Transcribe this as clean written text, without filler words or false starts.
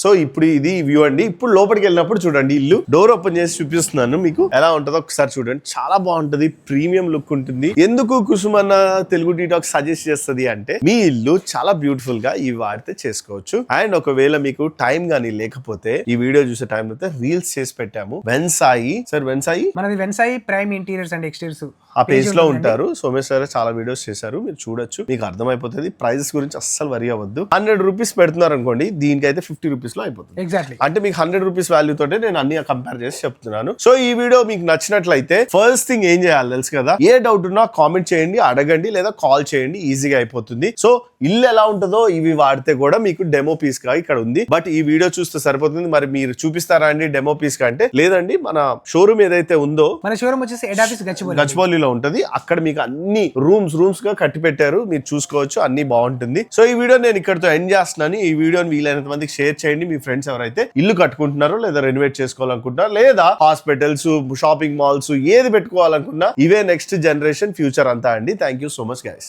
So ఇప్పుడు ఇది view అండి. ఇప్పుడు లోపలికి వెళ్ళినప్పుడు చూడండి, ఇల్లు డోర్ ఓపెన్ చేసి చూపిస్తున్నాను మీకు ఎలా ఉంటుందో ఒకసారి చూడండి. చాలా బాగుంటది, ప్రీమియం లుక్ ఉంటుంది. ఎందుకు కుసుమన్న తెలుగు డీటాక్స్ సజెస్ట్ చేస్తుంది అంటే మీ ఇల్లు చాలా బ్యూటిఫుల్ గా ఇవి వాడితే చేసుకోవచ్చు. అండ్ ఒకవేళ మీకు టైం గానీ లేకపోతే ఈ వీడియో చూసే టైం అయితే రీల్స్ చేసి పెట్టాము. వెన్సాయి మనది Vensai prime interiors and exteriors ఆ పేజ్ లో ఉంటారు. సోమేష్ సార్ చాలా వీడియోస్ చేశారు, మీరు చూడొచ్చు, మీకు అర్థమైపోతుంది. ప్రైజెస్ గురించి అస్సలు వరి అవ్వద్దు. 100 రూపీస్ పెడుతున్నారు అనుకోండి, దీనికైతే 50 రూపీస్ లో అయిపోతుంది. ఎగ్జాక్ట్లీ. అంటే మీకు 100 రూపీస్ వాల్యూ తోటే నేను అన్ని కంపేర్ చేసి చెప్తున్నాను. సో ఈ వీడియో మీకు నచ్చినట్లయితే ఫస్ట్ థింగ్ ఏం చేయాలి తెలుసు కదా, ఏ డౌట్ ఉన్నా కామెంట్ చేయండి, అడగండి, లేదా కాల్ చేయండి, ఈజీగా అయిపోతుంది. సో ఇల్లు ఎలా ఉంటుందో ఇవి వాడితే కూడా మీకు డెమో పీస్ గా ఇక్కడ ఉంది. బట్ ఈ వీడియో చూస్తే సరిపోతుంది. మరి మీరు చూపిస్తారా అండి డెమో పీస్ గా అంటే? లేదండి, మన షోరూమ్ ఏదైతే ఉందో, మన షోరూమ్ వచ్చేసి హెడ్ ఆఫీస్ గచ్చిబౌలిలో ఉంటది. అక్కడ మీకు అన్ని రూమ్స్ గా కట్టి పెట్టారు, మీరు చూసుకోవచ్చు, అన్ని బాగుంటుంది. సో ఈ వీడియో నేను ఇక్కడతో ఎండ్ చేస్తున్నాను. ఈ వీడియోని వీలైనంత మందికి షేర్ చేయండి. మీ ఫ్రెండ్స్ ఎవరైతే ఇల్లు కట్టుకుంటున్నారో, లేదా రెనోవేట్ చేసుకోవాలనుకుంటున్నారో, లేదా హాస్పిటల్స్, షాపింగ్ మాల్స్ ఏది పెట్టుకోవాలనుకున్నా, ఇవే నెక్స్ట్ జనరేషన్ ఫ్యూచర్ అంతా అండి. Thank you so much guys.